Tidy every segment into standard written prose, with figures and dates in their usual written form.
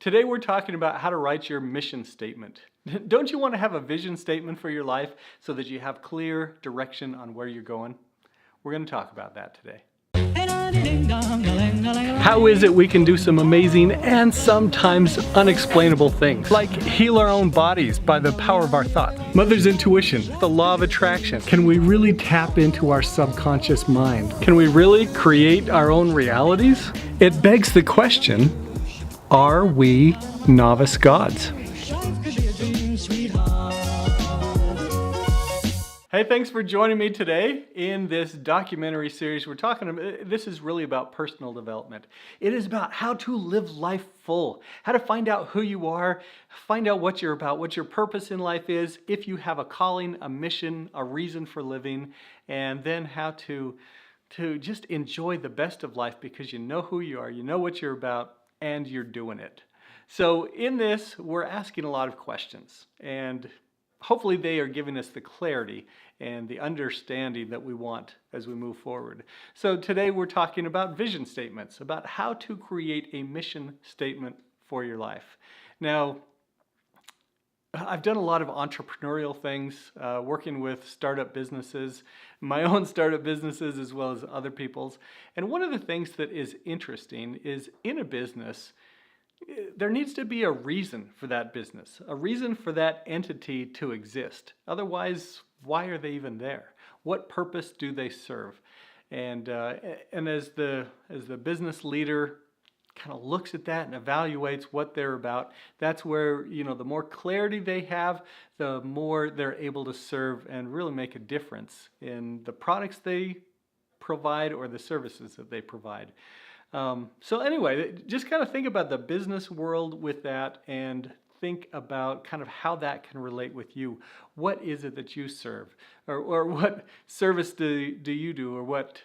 Today we're talking about how to write your mission statement. Don't you want to have a vision statement for your life so that you have clear direction on where you're going? We're going to talk about that today. How is it we can do some amazing and sometimes unexplainable things, like heal our own bodies by the power of our thoughts? Mother's intuition, the law of attraction. Can we really tap into our subconscious mind? Can we really create our own realities? It begs the question, are we novice gods? Hey, thanks for joining me today in this documentary series. This is really about personal development. It is about how to live life full, how to find out who you are, find out what you're about, what your purpose in life is, if you have a calling, a mission, a reason for living, and then how to just enjoy the best of life because you know who you are, you know what you're about, and you're doing it. So in this, we're asking a lot of questions, and hopefully they are giving us the clarity and the understanding that we want as we move forward. So today we're talking about vision statements, about how to create a mission statement for your life. Now, I've done a lot of entrepreneurial things, working with startup businesses, my own startup businesses as well as other people's. And one of the things that is interesting is in a business, there needs to be a reason for that business, a reason for that entity to exist. Otherwise, why are they even there? What purpose do they serve? And as the business leader kind of looks at that and evaluates what they're about, that's where, the more clarity they have, the more they're able to serve and really make a difference in the products they provide or the services that they provide. So anyway, just kind of think about the business world with that and think about kind of how that can relate with you. What is it that you serve? Or what service do you do? Or what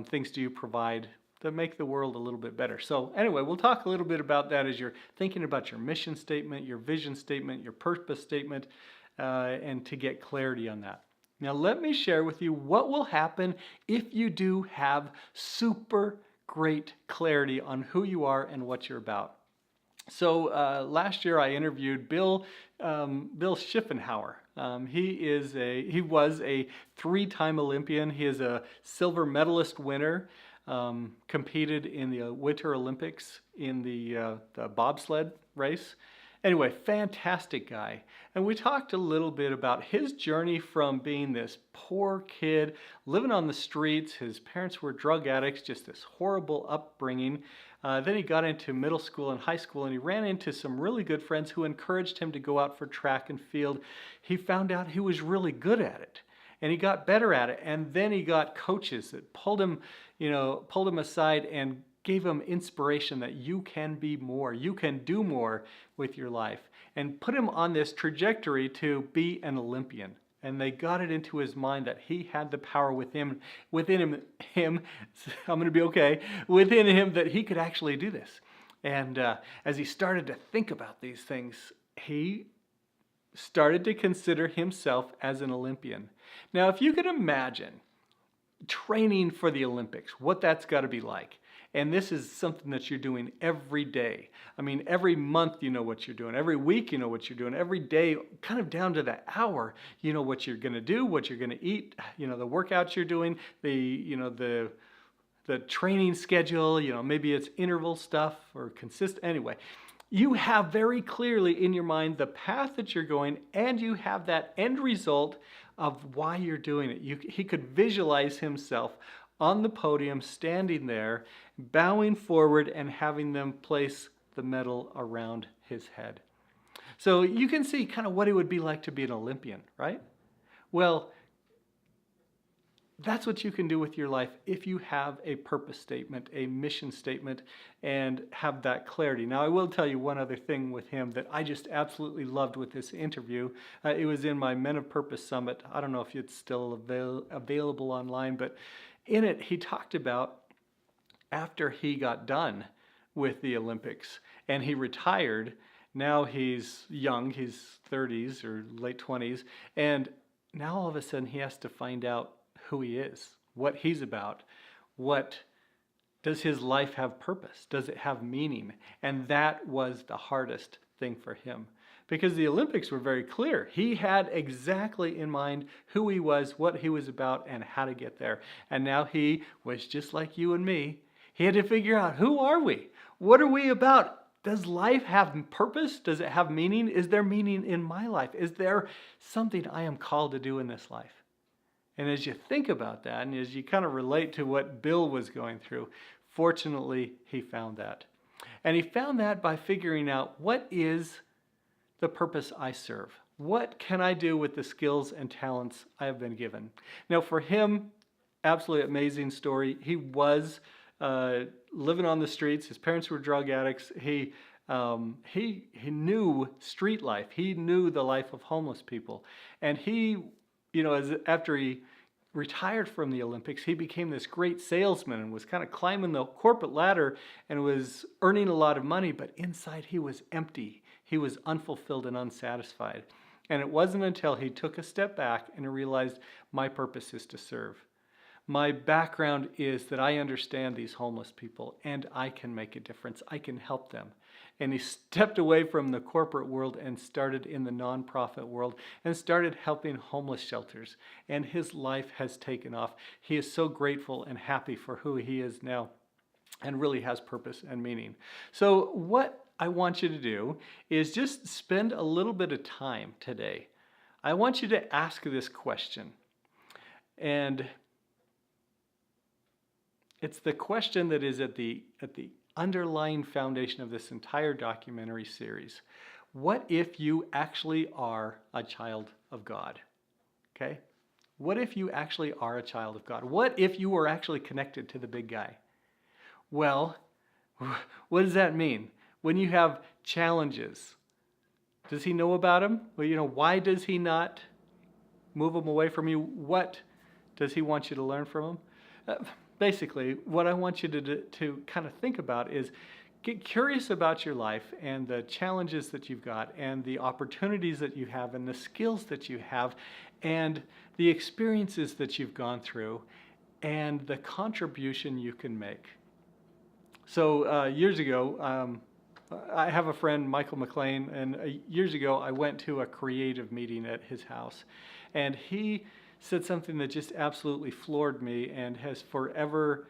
things do you provide that make the world a little bit better? So anyway, we'll talk a little bit about that as you're thinking about your mission statement, your vision statement, your purpose statement, and to get clarity on that. Now let me share with you what will happen if you do have super great clarity on who you are and what you're about. So last year I interviewed Bill Schiffenhauer. He was a 3-time Olympian. He is a silver medalist winner. Competed in the Winter Olympics in the bobsled race. Anyway, fantastic guy. And we talked a little bit about his journey from being this poor kid, living on the streets. His parents were drug addicts, just this horrible upbringing. Then he got into middle school and high school, and he ran into some really good friends who encouraged him to go out for track and field. He found out he was really good at it, and he got better at it. And then he got coaches that pulled him aside and gave him inspiration that you can be more, you can do more with your life, and put him on this trajectory to be an Olympian. And they got it into his mind that he had the power within him, I'm going to be okay, within him, that he could actually do this. And as he started to think about these things, he started to consider himself as an Olympian. Now, if you could imagine training for the Olympics, what that's got to be like. And this is something that you're doing every day. I mean, every month you know what you're doing. Every week you know what you're doing. Every day, kind of down to the hour, you know what you're going to do, what you're going to eat, the workouts you're doing, the training schedule, maybe it's interval stuff or consistent. Anyway, you have very clearly in your mind the path that you're going, and you have that end result of why you're doing it. He could visualize himself on the podium, standing there, bowing forward and having them place the medal around his head. So you can see kind of what it would be like to be an Olympian, right? Well, that's what you can do with your life if you have a purpose statement, a mission statement, and have that clarity. Now, I will tell you one other thing with him that I just absolutely loved with this interview. It was in my Men of Purpose Summit. I don't know if it's still available online, but in it, he talked about after he got done with the Olympics and he retired. Now he's young, he's 30s or late 20s, and now all of a sudden he has to find out who he is, what he's about, what Does his life have purpose? Does it have meaning? And that was the hardest thing for him, because the Olympics were very clear. He had exactly in mind who he was, what he was about, and how to get there. And now he was just like you and me. He had to figure out, who are we? What are we about? Does life have purpose? Does it have meaning? Is there meaning in my life? Is there something I am called to do in this life? And as you think about that, and as you kind of relate to what Bill was going through, fortunately, he found that. And he found that by figuring out, what is the purpose I serve? What can I do with the skills and talents I have been given? Now, for him, absolutely amazing story. He was living on the streets. His parents were drug addicts. He knew street life. He knew the life of homeless people. And he, after he retired from the Olympics, he became this great salesman and was kind of climbing the corporate ladder and was earning a lot of money, but inside he was empty. He was unfulfilled and unsatisfied. And it wasn't until he took a step back and realized, my purpose is to serve. My background is that I understand these homeless people and I can make a difference. I can help them. And he stepped away from the corporate world and started in the nonprofit world and started helping homeless shelters. And his life has taken off. He is so grateful and happy for who he is now, and really has purpose and meaning. So what I want you to do is just spend a little bit of time today. I want you to ask this question. And it's the question that is at the underlying foundation of this entire documentary series. What if you actually are a child of God? Okay? What if you actually are a child of God? What if you were actually connected to the big guy? Well, what does that mean? When you have challenges, does he know about them? Well, why does he not move them away from you? What does he want you to learn from him? Basically, what I want you to kind of think about is, get curious about your life and the challenges that you've got and the opportunities that you have and the skills that you have and the experiences that you've gone through and the contribution you can make. So years ago, I have a friend, Michael McLean, and years ago I went to a creative meeting at his house, and he said something that just absolutely floored me and has forever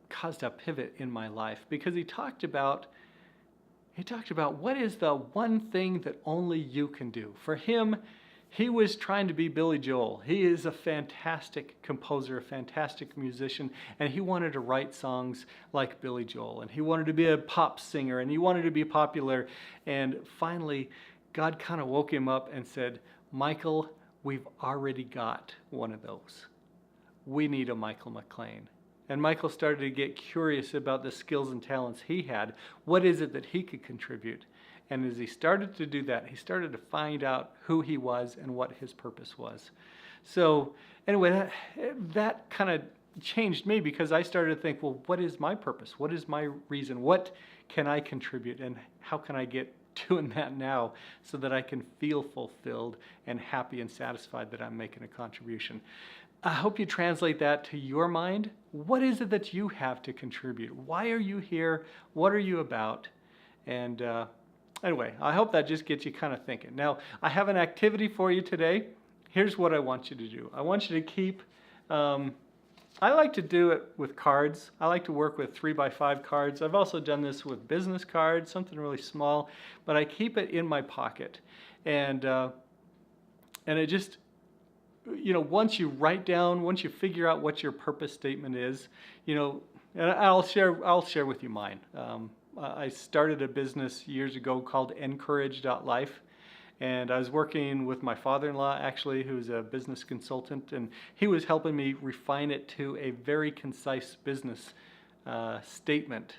caused a pivot in my life, because he talked about what is the one thing that only you can do. For him, he was trying to be Billy Joel. He is a fantastic composer, a fantastic musician, and he wanted to write songs like Billy Joel, and he wanted to be a pop singer, and he wanted to be popular. And finally, God kind of woke him up and said, Michael, we've already got one of those. We need a Michael McLean. And Michael started to get curious about the skills and talents he had. What is it that he could contribute? And as he started to do that, he started to find out who he was and what his purpose was. So anyway, that kind of changed me, because I started to think, well, what is my purpose? What is my reason? What can I contribute? And how can I get doing that now so that I can feel fulfilled and happy and satisfied that I'm making a contribution? I hope you translate that to your mind. What is it that you have to contribute? Why are you here? What are you about? And anyway, I hope that just gets you kind of thinking. Now, I have an activity for you today. Here's what I want you to do. I want you to keep, I like to do it with cards. I like to work with 3x5 cards. I've also done this with business cards, something really small, but I keep it in my pocket. And it just, once you write down, once you figure out what your purpose statement is, and I'll share with you mine. I started a business years ago called Encourage.life. And I was working with my father-in-law, actually, who's a business consultant, and he was helping me refine it to a very concise business statement,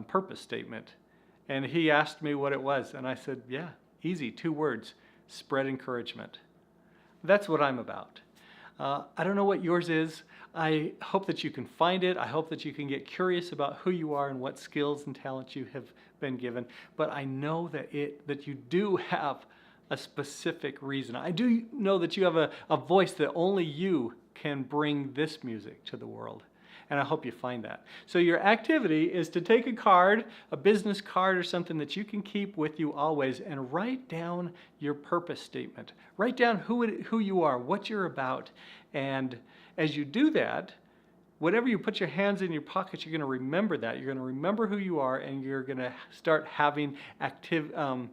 purpose statement. And he asked me what it was, and I said, yeah, easy, 2 words, spread encouragement. That's what I'm about. I don't know what yours is. I hope that you can find it. I hope that you can get curious about who you are and what skills and talents you have been given. But I know that you do have a specific reason. I do know that you have a voice that only you can bring this music to the world. And I hope you find that. So your activity is to take a card, a business card or something that you can keep with you always, and write down your purpose statement. Write down who you are, what you're about. And as you do that, whatever you put your hands in your pockets, you're going to remember that. You're going to remember who you are, and you're going to start having activities.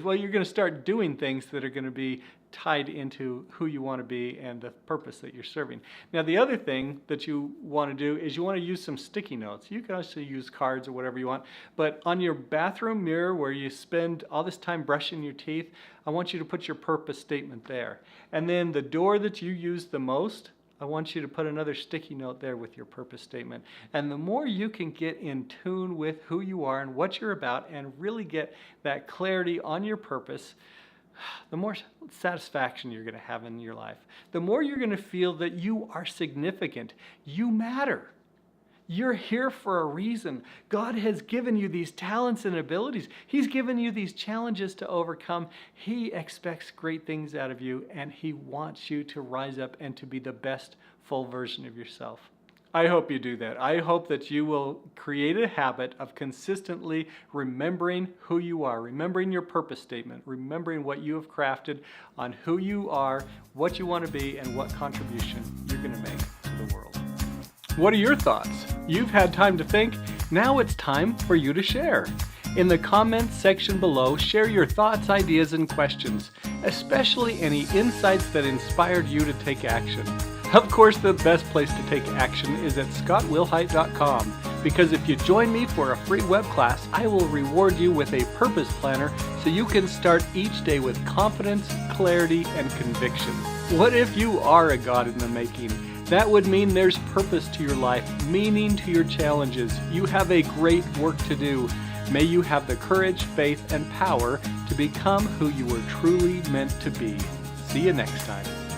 Well, you're going to start doing things that are going to be tied into who you want to be and the purpose that you're serving. Now, the other thing that you want to do is you want to use some sticky notes. You can also use cards or whatever you want, but on your bathroom mirror where you spend all this time brushing your teeth, I want you to put your purpose statement there. And then the door that you use the most, I want you to put another sticky note there with your purpose statement. And the more you can get in tune with who you are and what you're about and really get that clarity on your purpose, the more satisfaction you're going to have in your life. The more you're going to feel that you are significant. You matter. You're here for a reason. God has given you these talents and abilities. He's given you these challenges to overcome. He expects great things out of you, and He wants you to rise up and to be the best full version of yourself. I hope you do that. I hope that you will create a habit of consistently remembering who you are, remembering your purpose statement, remembering what you have crafted on who you are, what you want to be, and what contribution you're going to make to the world. What are your thoughts? You've had time to think. Now it's time for you to share. In the comments section below, share your thoughts, ideas, and questions, especially any insights that inspired you to take action. Of course, the best place to take action is at scottwilhite.com, because if you join me for a free web class, I will reward you with a purpose planner so you can start each day with confidence, clarity, and conviction. What if you are a God in the making? That would mean there's purpose to your life, meaning to your challenges. You have a great work to do. May you have the courage, faith, and power to become who you were truly meant to be. See you next time.